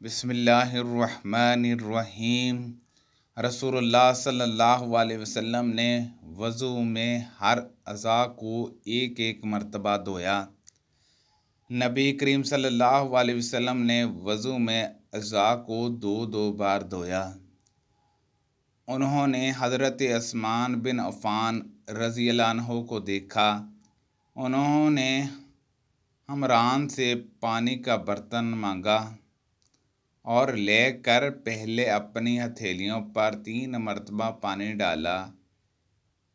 بسم اللہ الرحمن الرحیم۔ رسول اللہ صلی اللہ علیہ وسلم نے وضو میں ہر اعضاء کو ایک ایک مرتبہ دھویا۔ نبی کریم صلی اللہ علیہ وسلم نے وضو میں اعضاء کو دو بار دھویا۔ انہوں نے حضرت عثمان بن عفان رضی اللہ عنہ کو دیکھا۔ انہوں نے حمران سے پانی کا برتن مانگا اور لے کر پہلے اپنی ہتھیلیوں پر 3 مرتبہ پانی ڈالا،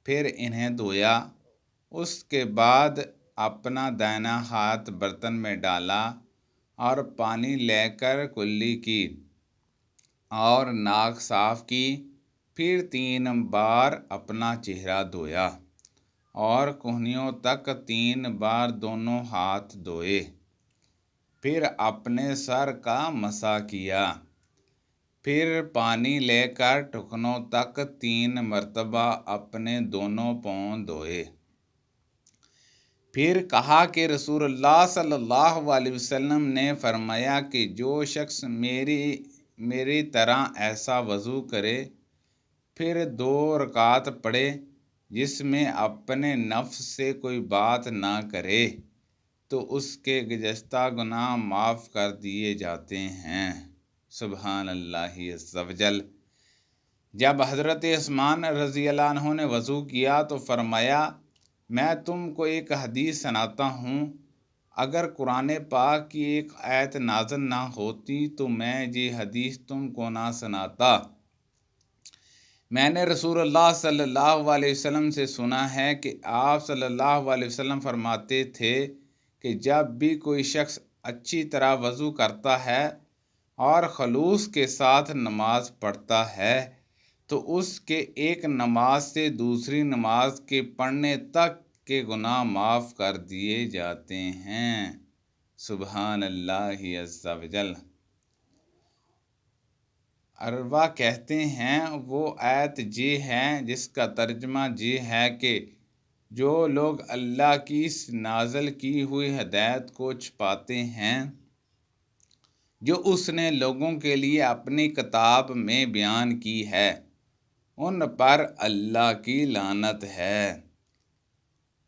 پھر انہیں دھویا۔ اس کے بعد اپنا دائنا ہاتھ برتن میں ڈالا اور پانی لے کر کلی کی اور ناک صاف کی، پھر 3 بار اپنا چہرہ دھویا اور کہنیوں تک 3 بار دونوں ہاتھ دھوئے، پھر اپنے سر کا مسح کیا، پھر پانی لے کر ٹخنوں تک 3 مرتبہ اپنے دونوں پاؤں دھوئے۔ پھر کہا کہ رسول اللہ صلی اللہ علیہ وسلم نے فرمایا کہ جو شخص میری طرح ایسا وضو کرے، پھر 2 رکعت پڑھے جس میں اپنے نفس سے کوئی بات نہ کرے، تو اس کے گزشتہ گناہ معاف کر دیے جاتے ہیں۔ سبحان اللہ عز و جل۔ جب حضرت عثمان رضی اللہ عنہ نے وضو کیا تو فرمایا، میں تم کو ایک حدیث سناتا ہوں، اگر قرآن پاک کی ایک آیت نازل نہ ہوتی تو میں یہ حدیث تم کو نہ سناتا۔ میں نے رسول اللہ صلی اللہ علیہ وسلم سے سنا ہے کہ آپ صلی اللہ علیہ وسلم فرماتے تھے کہ جب بھی کوئی شخص اچھی طرح وضو کرتا ہے اور خلوص کے ساتھ نماز پڑھتا ہے تو اس کے ایک نماز سے دوسری نماز کے پڑھنے تک کے گناہ معاف کر دیے جاتے ہیں۔ سبحان اللہ عز و جل۔ عربا کہتے ہیں وہ آیت یہ ہے جس کا ترجمہ یہ ہے کہ جو لوگ اللہ کی اس نازل کی ہوئی ہدایت کو چھپاتے ہیں جو اس نے لوگوں کے لیے اپنی کتاب میں بیان کی ہے، ان پر اللہ کی لعنت ہے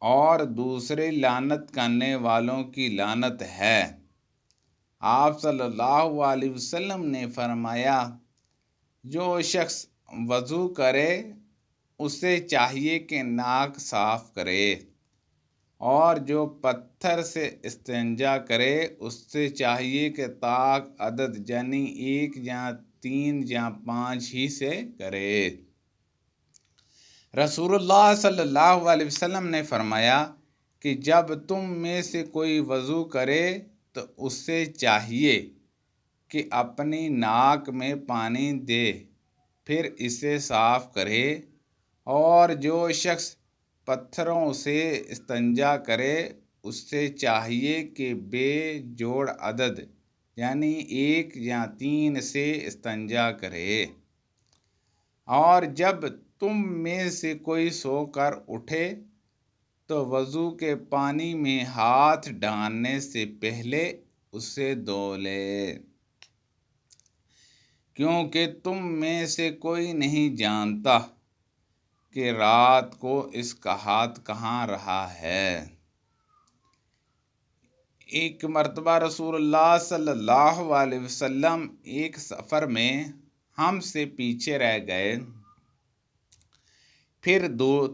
اور دوسرے لعنت کرنے والوں کی لعنت ہے۔ آپ صلی اللہ علیہ وسلم نے فرمایا، جو شخص وضو کرے اسے چاہیے کہ ناک صاف کرے، اور جو پتھر سے استنجا کرے اس سے چاہیے کہ طاق عدد یعنی 1 یا 3 یا 5 ہی سے کرے۔ رسول اللہ صلی اللہ علیہ وسلم نے فرمایا کہ جب تم میں سے کوئی وضو کرے تو اس سے چاہیے کہ اپنی ناک میں پانی دے، پھر اسے صاف کرے، اور جو شخص پتھروں سے استنجا کرے اس سے چاہیے کہ بے جوڑ عدد یعنی 1 یا 3 سے استنجا کرے، اور جب تم میں سے کوئی سو کر اٹھے تو وضو کے پانی میں ہاتھ ڈالنے سے پہلے اسے دھو لے، کیونکہ تم میں سے کوئی نہیں جانتا کہ رات کو اس کا ہاتھ کہاں رہا ہے۔ ایک مرتبہ رسول اللہ صلی اللہ علیہ وسلم ایک سفر میں ہم سے پیچھے رہ گئے، پھر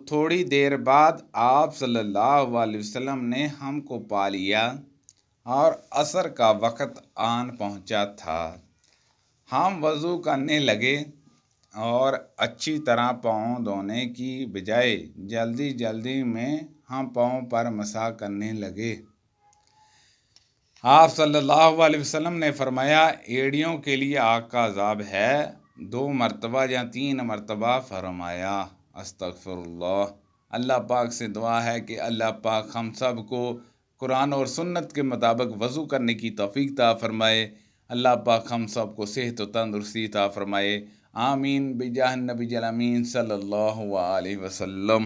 تھوڑی دیر بعد آپ صلی اللہ علیہ وسلم نے ہم کو پا لیا اور عصر کا وقت آن پہنچا تھا۔ ہم وضو کرنے لگے اور اچھی طرح پاؤں دھونے کی بجائے جلدی میں ہم پاؤں پر مسح کرنے لگے۔ آپ صلی اللہ علیہ وسلم نے فرمایا، ایڑیوں کے لیے آگ کا عذاب ہے۔ 2 مرتبہ یا 3 مرتبہ فرمایا، استغفر اللہ۔ اللہ پاک سے دعا ہے کہ اللہ پاک ہم سب کو قرآن اور سنت کے مطابق وضو کرنے کی توفیق عطا فرمائے۔ اللہ پاک ہم سب کو صحت و تندرستی عطا فرمائے۔ آمین بجاہ النبی الامین صلی اللہ علیہ وسلم۔